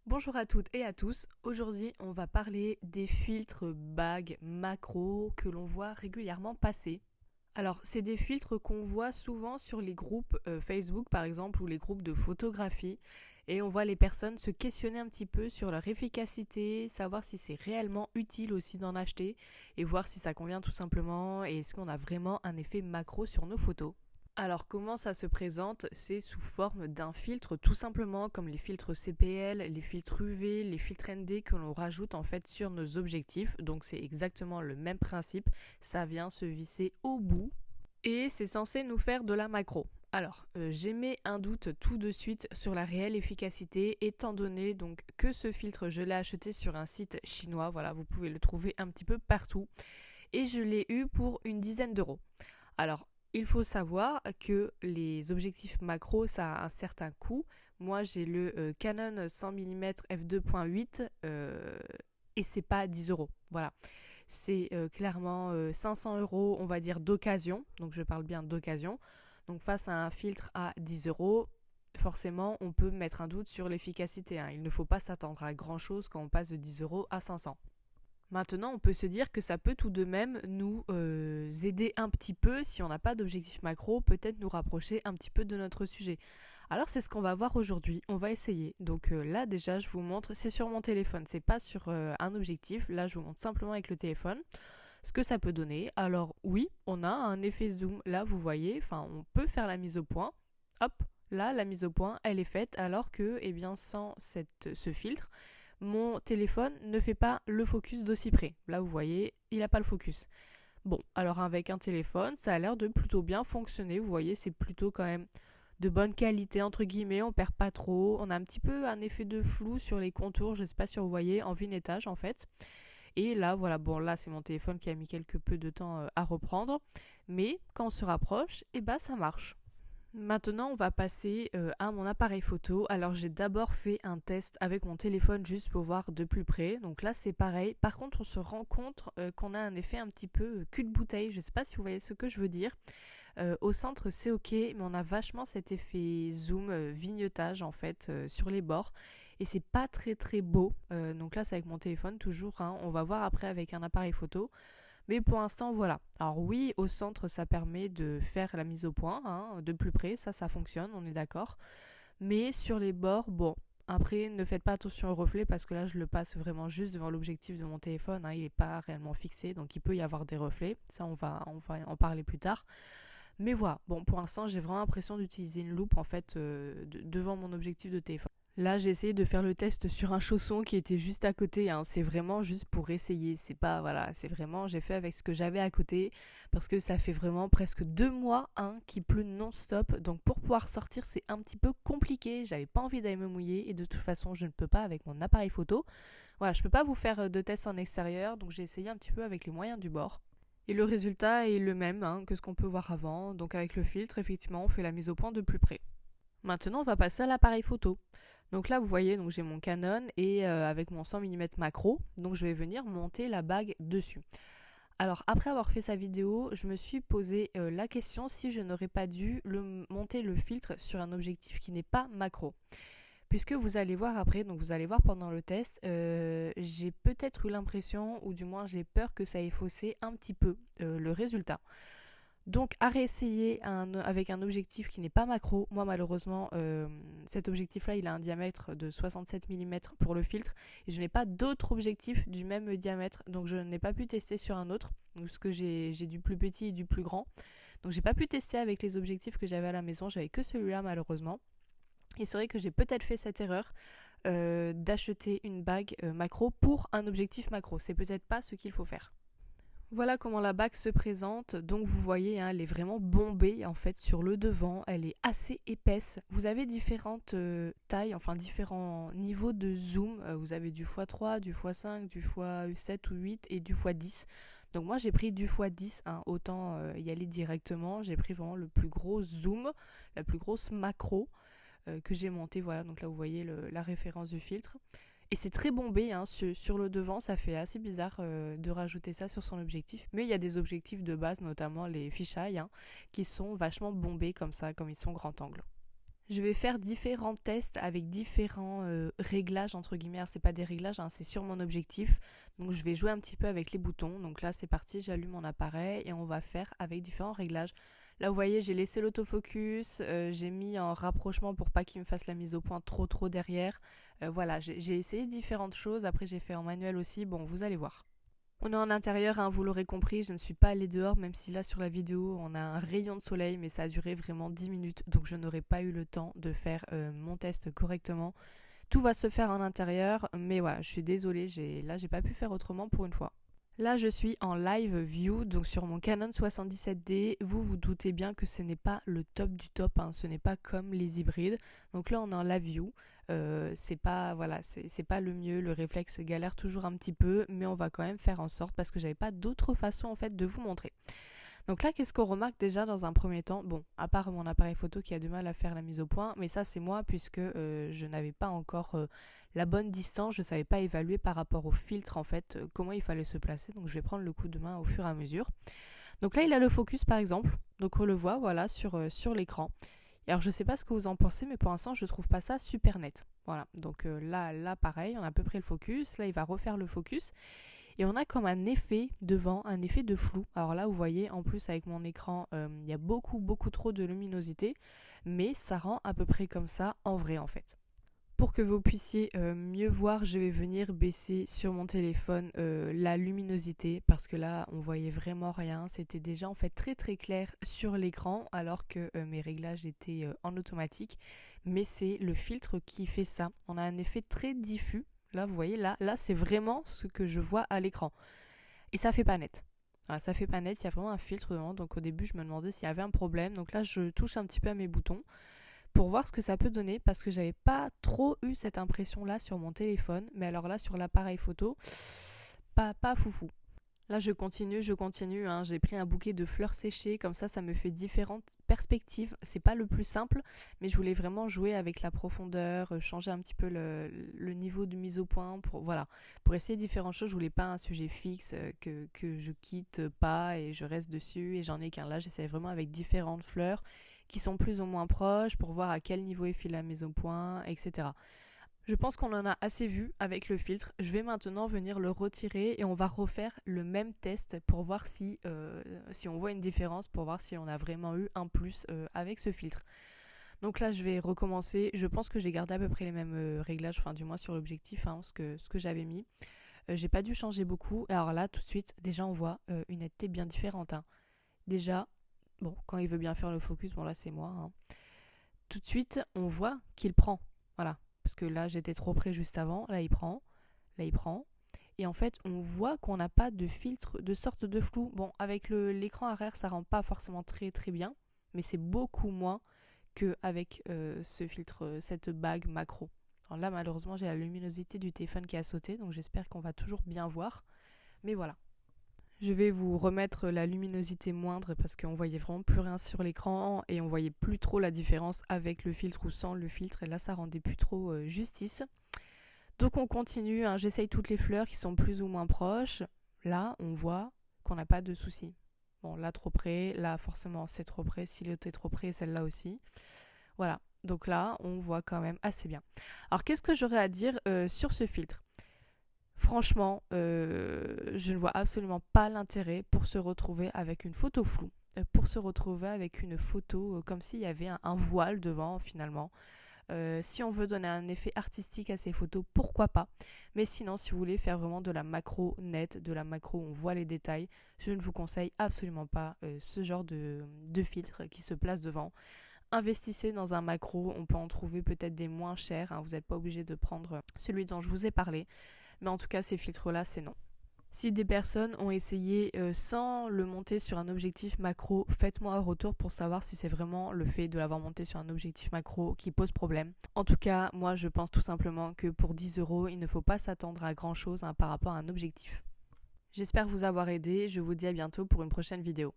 Bonjour à toutes et à tous, aujourd'hui on va parler des filtres bagues macro que l'on voit régulièrement passer. Alors c'est des filtres qu'on voit souvent sur les groupes Facebook par exemple ou les groupes de photographie et on voit les personnes se questionner un petit peu sur leur efficacité, savoir si c'est réellement utile aussi d'en acheter et voir si ça convient tout simplement et est-ce qu'on a vraiment un effet macro sur nos photos. Alors comment ça se présente? C'est sous forme d'un filtre tout simplement comme les filtres CPL, les filtres UV, les filtres ND que l'on rajoute en fait sur nos objectifs. Donc c'est exactement le même principe, ça vient se visser au bout et c'est censé nous faire de la macro. Alors, j'émets un doute tout de suite sur la réelle efficacité étant donné donc que ce filtre je l'ai acheté sur un site chinois, voilà, vous pouvez le trouver un petit peu partout et je l'ai eu pour une dizaine d'euros. Alors, il faut savoir que les objectifs macro, ça a un certain coût. Moi, j'ai le Canon 100 mm f2.8 et c'est pas 10 euros. Voilà. C'est clairement 500 euros, on va dire, d'occasion. Donc, je parle bien d'occasion. Donc, face à un filtre à 10 euros, forcément, on peut mettre un doute sur l'efficacité. Il ne faut pas s'attendre à grand chose quand on passe de 10 euros à 500. Maintenant, on peut se dire que ça peut tout de même nous aider un petit peu, si on n'a pas d'objectif macro, peut-être nous rapprocher un petit peu de notre sujet. Alors c'est ce qu'on va voir aujourd'hui, on va essayer. Donc là déjà je vous montre, c'est sur mon téléphone, c'est pas sur un objectif, là je vous montre simplement avec le téléphone ce que ça peut donner. Alors oui, on a un effet zoom, là vous voyez, enfin on peut faire la mise au point, hop, là la mise au point elle est faite alors que eh bien, sans ce filtre, mon téléphone ne fait pas le focus d'aussi près. Là, vous voyez, il n'a pas le focus. Bon, alors avec un téléphone, ça a l'air de plutôt bien fonctionner. Vous voyez, c'est plutôt quand même de bonne qualité, entre guillemets. On perd pas trop. On a un petit peu un effet de flou sur les contours. Je ne sais pas si vous voyez, en vintage en fait. Et là, voilà, bon, là, c'est mon téléphone qui a mis quelque peu de temps à reprendre. Mais quand on se rapproche, eh ben, ça marche. Maintenant, on va passer à mon appareil photo. Alors, j'ai d'abord fait un test avec mon téléphone juste pour voir de plus près. Donc là, c'est pareil. Par contre, on se rend compte qu'on a un effet un petit peu cul de bouteille. Je ne sais pas si vous voyez ce que je veux dire. Au centre, c'est ok, mais on a vachement cet effet zoom, vignetage en fait, sur les bords. Et c'est pas très très beau. Donc là, c'est avec mon téléphone toujours. On va voir après avec un appareil photo. Mais pour l'instant, voilà. Alors oui, au centre, ça permet de faire la mise au point, de plus près, ça fonctionne, on est d'accord. Mais sur les bords, bon, après, ne faites pas attention au reflet parce que là, je le passe vraiment juste devant l'objectif de mon téléphone, il n'est pas réellement fixé, donc il peut y avoir des reflets. Ça, on va en parler plus tard. Mais voilà, bon, pour l'instant, j'ai vraiment l'impression d'utiliser une loupe, en fait, devant mon objectif de téléphone. Là, j'ai essayé de faire le test sur un chausson qui était juste à côté. C'est vraiment juste pour essayer. C'est pas, voilà, c'est vraiment, j'ai fait avec ce que j'avais à côté parce que ça fait vraiment presque 2 mois qu'il pleut non-stop. Donc pour pouvoir sortir, c'est un petit peu compliqué. J'avais pas envie d'aller me mouiller et de toute façon, je ne peux pas avec mon appareil photo. Voilà, je peux pas vous faire de tests en extérieur. Donc j'ai essayé un petit peu avec les moyens du bord. Et le résultat est le même que ce qu'on peut voir avant. Donc avec le filtre, effectivement, on fait la mise au point de plus près. Maintenant, on va passer à l'appareil photo. Donc là, vous voyez, donc j'ai mon Canon et avec mon 100 mm macro, donc je vais venir monter la bague dessus. Alors après avoir fait sa vidéo, je me suis posé la question si je n'aurais pas dû monter le filtre sur un objectif qui n'est pas macro. Puisque vous allez voir après, donc vous allez voir pendant le test, j'ai peut-être eu l'impression, ou du moins j'ai peur que ça ait faussé un petit peu le résultat. Donc à réessayer avec un objectif qui n'est pas macro. Moi malheureusement cet objectif là il a un diamètre de 67 mm pour le filtre et je n'ai pas d'autre objectif du même diamètre, donc je n'ai pas pu tester sur un autre, parce que j'ai du plus petit et du plus grand, donc j'ai pas pu tester avec les objectifs que j'avais à la maison, j'avais que celui-là malheureusement. Et c'est vrai que j'ai peut-être fait cette erreur d'acheter une bague macro pour un objectif macro, c'est peut-être pas ce qu'il faut faire. Voilà comment la bague se présente. Donc vous voyez, elle est vraiment bombée en fait sur le devant. Elle est assez épaisse. Vous avez différentes tailles, enfin différents niveaux de zoom. Vous avez du x3, du x5, du x7 ou 8 et du x10. Donc moi j'ai pris du x10, autant y aller directement. J'ai pris vraiment le plus gros zoom, la plus grosse macro que j'ai montée. Voilà, donc là vous voyez la référence du filtre. Et c'est très bombé sur le devant, ça fait assez bizarre de rajouter ça sur son objectif. Mais il y a des objectifs de base, notamment les fisheye, qui sont vachement bombés comme ça, comme ils sont grand angle. Je vais faire différents tests avec différents réglages entre guillemets. Alors, c'est pas des réglages, hein, c'est sur mon objectif. Donc je vais jouer un petit peu avec les boutons. Donc là c'est parti, j'allume mon appareil et on va faire avec différents réglages. Là vous voyez j'ai laissé l'autofocus, j'ai mis en rapprochement pour pas qu'il me fasse la mise au point trop derrière. Voilà, j'ai essayé différentes choses. Après j'ai fait en manuel aussi, bon vous allez voir. On est en intérieur, hein, vous l'aurez compris, je ne suis pas allée dehors, même si là sur la vidéo on a un rayon de soleil, mais ça a duré vraiment 10 minutes, donc je n'aurai pas eu le temps de faire mon test correctement. Tout va se faire en intérieur, mais voilà, je suis désolée, là j'ai pas pu faire autrement pour une fois. Là je suis en live view, donc sur mon Canon 77D, vous doutez bien que ce n'est pas le top du top, hein, ce n'est pas comme les hybrides. Donc là on est en live view. C'est pas le mieux, le réflexe galère toujours un petit peu, mais on va quand même faire en sorte parce que j'avais pas d'autre façon en fait de vous montrer. Donc là qu'est-ce qu'on remarque déjà dans un premier temps? Bon, à part mon appareil photo qui a du mal à faire la mise au point, mais ça c'est moi puisque je n'avais pas encore la bonne distance, je savais pas évaluer par rapport au filtre en fait comment il fallait se placer, donc je vais prendre le coup de main au fur et à mesure. Donc là il a le focus par exemple, donc on le voit voilà sur l'écran. Alors je sais pas ce que vous en pensez, mais pour l'instant je trouve pas ça super net. Voilà, donc là pareil, on a à peu près le focus, là il va refaire le focus. Et on a comme un effet devant, un effet de flou. Alors là vous voyez, en plus avec mon écran, il y a beaucoup trop de luminosité, mais ça rend à peu près comme ça en vrai en fait. Pour que vous puissiez mieux voir, je vais venir baisser sur mon téléphone la luminosité parce que là on voyait vraiment rien, c'était déjà en fait très clair sur l'écran alors que mes réglages étaient en automatique, mais c'est le filtre qui fait ça. On a un effet très diffus, là vous voyez, là c'est vraiment ce que je vois à l'écran et ça fait pas net. Voilà, ça fait pas net, il y a vraiment un filtre devant, donc au début je me demandais s'il y avait un problème, donc là je touche un petit peu à mes boutons pour voir ce que ça peut donner parce que j'avais pas trop eu cette impression là sur mon téléphone, mais alors là sur l'appareil photo pas foufou. Là je continue hein. J'ai pris un bouquet de fleurs séchées, comme ça me fait différentes perspectives. C'est pas le plus simple, mais je voulais vraiment jouer avec la profondeur, changer un petit peu le niveau de mise au point pour essayer différentes choses. Je voulais pas un sujet fixe que je quitte pas et je reste dessus et j'en ai qu'un. Là j'essaie vraiment avec différentes fleurs qui sont plus ou moins proches pour voir à quel niveau est fait la mise au point, etc. Je pense qu'on en a assez vu avec le filtre. Je vais maintenant venir le retirer et on va refaire le même test pour voir si on voit une différence, pour voir si on a vraiment eu un plus avec ce filtre. Donc là je vais recommencer. Je pense que j'ai gardé à peu près les mêmes réglages, enfin du moins sur l'objectif, hein, ce que j'avais mis. J'ai pas dû changer beaucoup. Alors là tout de suite déjà on voit une netteté bien différente. Hein. Déjà, bon, quand il veut bien faire le focus, bon là c'est moi. Hein. Tout de suite, on voit qu'il prend. Voilà. Parce que là, j'étais trop près juste avant. Là, il prend. Là, il prend. Et en fait, on voit qu'on n'a pas de filtre, de sorte de flou. Bon, avec l'écran arrière, ça rend pas forcément très bien. Mais c'est beaucoup moins qu'avec ce filtre, cette bague macro. Alors là, malheureusement, j'ai la luminosité du téléphone qui a sauté. Donc j'espère qu'on va toujours bien voir. Mais voilà. Je vais vous remettre la luminosité moindre parce qu'on voyait vraiment plus rien sur l'écran et on voyait plus trop la différence avec le filtre ou sans le filtre et là ça rendait plus trop justice. Donc on continue, hein, j'essaye toutes les fleurs qui sont plus ou moins proches. Là on voit qu'on n'a pas de soucis. Bon là trop près, là forcément c'est trop près, si l'autre est trop près, celle-là aussi. Voilà, donc là on voit quand même assez bien. Alors qu'est-ce que j'aurais à dire sur ce filtre ? Franchement, je ne vois absolument pas l'intérêt pour se retrouver avec une photo floue, pour se retrouver avec une photo comme s'il y avait un voile devant finalement. Si on veut donner un effet artistique à ces photos, pourquoi pas. Mais sinon, si vous voulez faire vraiment de la macro nette, de la macro où on voit les détails, je ne vous conseille absolument pas ce genre de filtre qui se place devant. Investissez dans un macro, on peut en trouver peut-être des moins chers, hein, vous n'êtes pas obligé de prendre celui dont je vous ai parlé. Mais en tout cas, ces filtres-là, c'est non. Si des personnes ont essayé sans le monter sur un objectif macro, faites-moi un retour pour savoir si c'est vraiment le fait de l'avoir monté sur un objectif macro qui pose problème. En tout cas, moi, je pense tout simplement que pour 10 €, il ne faut pas s'attendre à grand-chose par rapport à un objectif. J'espère vous avoir aidé. Je vous dis à bientôt pour une prochaine vidéo.